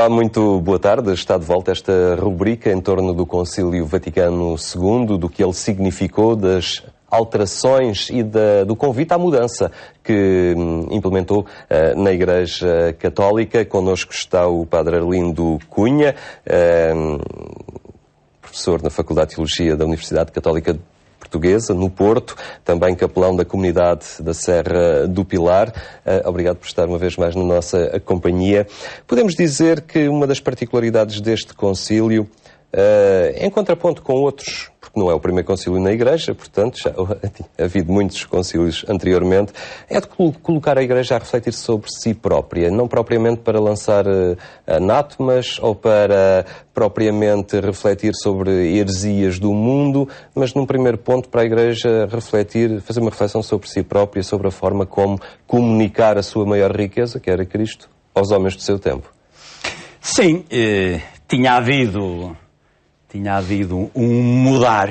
Olá, muito boa tarde. Está de volta esta rubrica em torno do Concílio Vaticano II, do que ele significou, das alterações e do convite à mudança que implementou na Igreja Católica. Connosco está o Padre Arlindo Cunha, professor na Faculdade de Teologia da Universidade Católica Portuguesa, no Porto, também capelão da comunidade da Serra do Pilar. Obrigado por estar uma vez mais na nossa companhia. Podemos dizer que uma das particularidades deste concílio, em contraponto com outros, porque não é o primeiro concílio na Igreja, portanto já ha havido muitos concílios anteriormente, é de colocar a Igreja a refletir sobre si própria, não propriamente para lançar anátemas ou para propriamente refletir sobre heresias do mundo, mas num primeiro ponto para a Igreja refletir, fazer uma reflexão sobre si própria, sobre a forma como comunicar a sua maior riqueza, que era Cristo, aos homens do seu tempo. Sim, tinha havido um mudar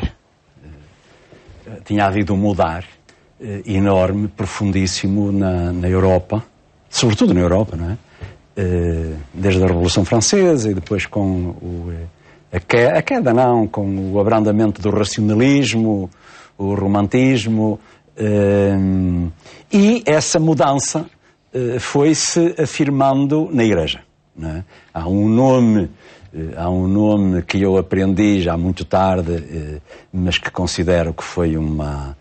enorme, profundíssimo na Europa, sobretudo na Europa, não é? Desde a Revolução Francesa e depois com a queda, com o abrandamento do racionalismo, o romantismo, e essa mudança foi-se afirmando na Igreja, não é? Há um nome que eu aprendi já muito tarde, mas que considero que foi uma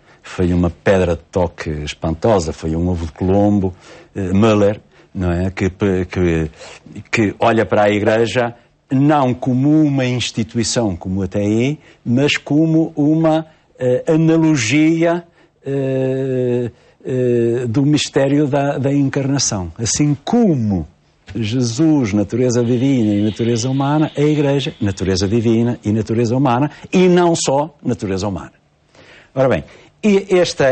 pedra de toque espantosa, foi um ovo de Colombo, Müller, não é? Que olha para a Igreja não como uma instituição, como até é, mas como uma analogia do mistério da encarnação. Assim como Jesus, natureza divina e natureza humana, a Igreja, natureza divina e natureza humana, e não só natureza humana. Ora bem, este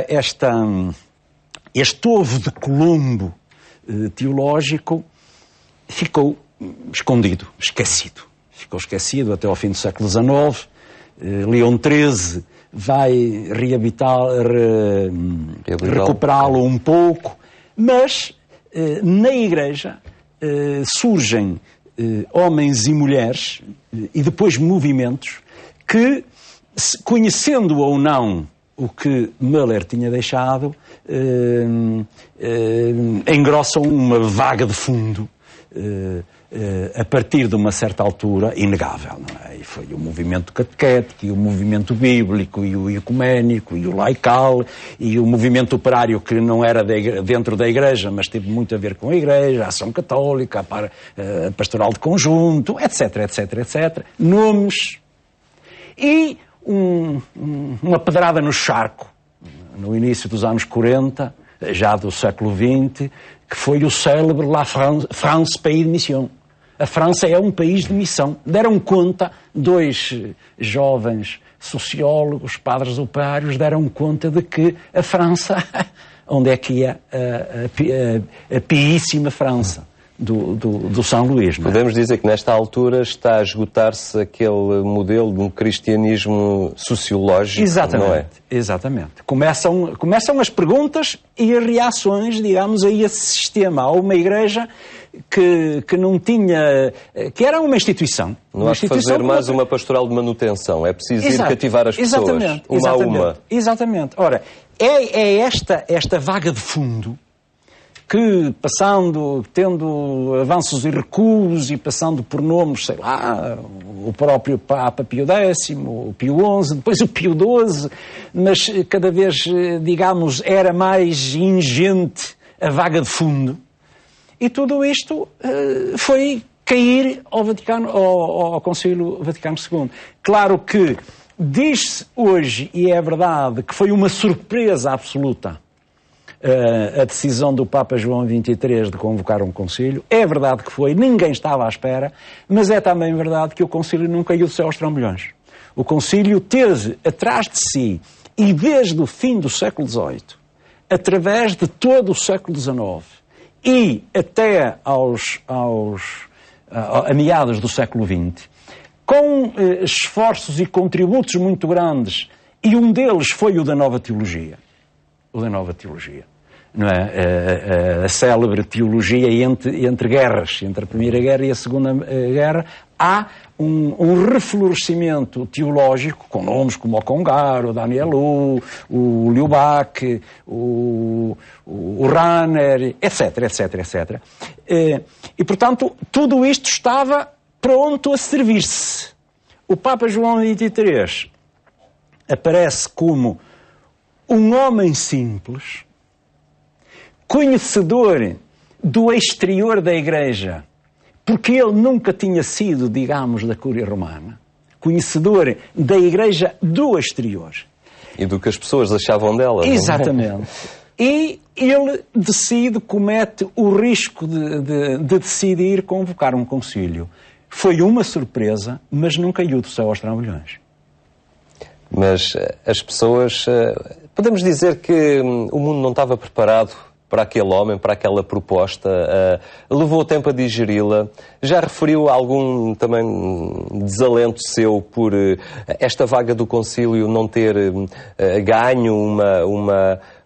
ovo de Colombo teológico ficou escondido, esquecido. Ficou esquecido até ao fim do século XIX. Leão XIII vai recuperá-lo um pouco, mas na Igreja surgem homens e mulheres e depois movimentos que, conhecendo ou não o que Müller tinha deixado, engrossam uma vaga de fundo a partir de uma certa altura inegável, não é? E foi o movimento catequético, e o movimento bíblico, e o ecuménico, e o laical, e o movimento operário, que não era dentro da Igreja, mas teve muito a ver com a Igreja, a ação católica, a pastoral de conjunto, etc, etc, etc. Nomes. E uma pedrada no charco, no início dos anos 40, já do século XX, que foi o célebre La France, pays de mission. A França é um país de missão. Deram conta, dois jovens sociólogos, padres operários, deram conta de que a França, onde é que ia a piíssima França do São Luís. Não é? Podemos dizer que nesta altura está a esgotar-se aquele modelo de um cristianismo sociológico, exatamente, não é? Exatamente. Começam as perguntas e as reações, digamos, a esse sistema. Há uma Igreja que não tinha... que era uma instituição. Não há de fazer mais uma pastoral de manutenção. É preciso ir cativar as pessoas, uma a uma. Exatamente. Ora, é esta vaga de fundo que, tendo avanços e recuos e passando por nomes, sei lá, o próprio Papa Pio X, o Pio XI, depois o Pio XII, mas cada vez, digamos, era mais ingente a vaga de fundo. E tudo isto foi cair ao Concílio Vaticano II. Claro que diz-se hoje, e é verdade, que foi uma surpresa absoluta a decisão do Papa João XXIII de convocar um concílio. É verdade que foi, ninguém estava à espera, mas é também verdade que o concílio não caiu do céu aos trambolhões. O concílio teve atrás de si, e desde o fim do século XVIII, através de todo o século XIX, e até a meados do século XX, com esforços e contributos muito grandes, e um deles foi o da Nova Teologia. não é? A célebre teologia entre guerras, entre a Primeira Guerra e a Segunda Guerra, há um reflorescimento teológico, com nomes como o Congar, o Daniel Hu, o Liu Bach, o Rahner, etc, etc, etc. E, portanto, tudo isto estava pronto a servir-se. O Papa João XXIII aparece como um homem simples, conhecedor do exterior da Igreja, porque ele nunca tinha sido, digamos, da Cúria Romana, conhecedor da Igreja do exterior. E do que as pessoas achavam dela. Exatamente. E ele comete o risco de decidir convocar um concílio. Foi uma surpresa, mas não caiu do céu aos trambolhões. Mas as pessoas... Podemos dizer que o mundo não estava preparado para aquele homem, para aquela proposta, levou tempo a digeri-la. Já referiu algum também desalento seu por esta vaga do concílio não ter ganho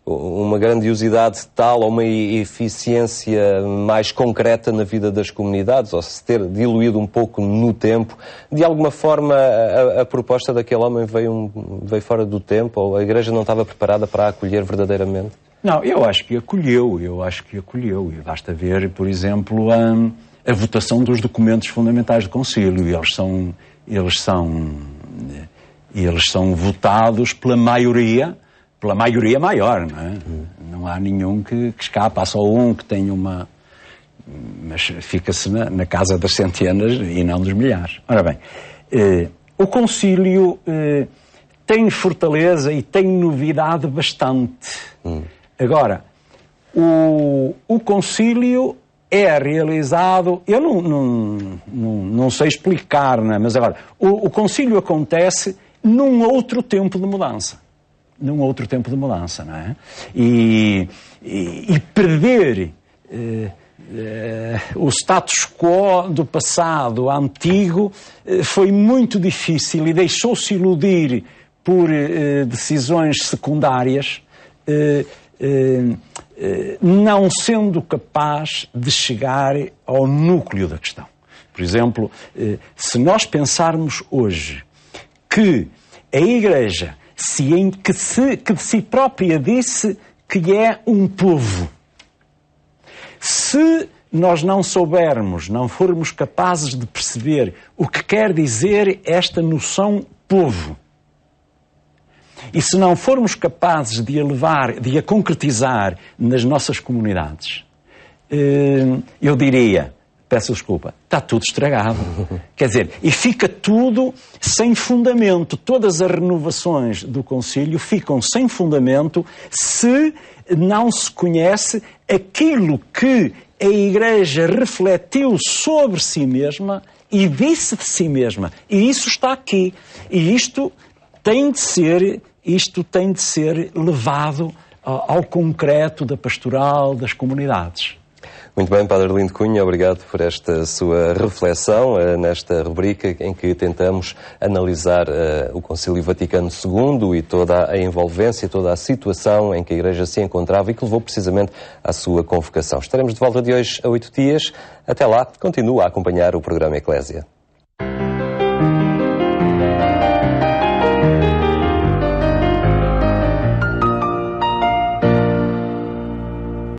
uma grandiosidade tal ou uma eficiência mais concreta na vida das comunidades, ou se ter diluído um pouco no tempo? De alguma forma a proposta daquele homem veio fora do tempo, ou a Igreja não estava preparada para a acolher verdadeiramente? Não, eu acho que acolheu. E basta ver, por exemplo, a votação dos documentos fundamentais do concílio. Eles são votados pela maioria maior, não é? Não há nenhum que escapa, há só um que tem uma... Mas fica-se na casa das centenas e não dos milhares. Ora bem, o concílio tem fortaleza e tem novidade bastante. Agora, o concílio é realizado... Eu não sei explicar, não é? Mas agora, o concílio acontece num outro tempo de mudança. Não é? E perder o status quo do passado antigo foi muito difícil e deixou-se iludir por decisões secundárias, não sendo capaz de chegar ao núcleo da questão. Por exemplo, se nós pensarmos hoje que a Igreja que de si própria disse que é um povo. Se nós não soubermos, não formos capazes de perceber o que quer dizer esta noção povo, e se não formos capazes de a concretizar nas nossas comunidades, eu diria... Peço desculpa, está tudo estragado. Quer dizer, e fica tudo sem fundamento. Todas as renovações do concílio ficam sem fundamento se não se conhece aquilo que a Igreja refletiu sobre si mesma e disse de si mesma. E isso está aqui. E isto tem de ser levado ao concreto da pastoral das comunidades. Muito bem, Padre Arlindo Cunha, obrigado por esta sua reflexão nesta rubrica em que tentamos analisar o Concílio Vaticano II e toda a envolvência, toda a situação em que a Igreja se encontrava e que levou precisamente à sua convocação. Estaremos de volta de hoje a 8 dias. Até lá, continua a acompanhar o programa Eclésia.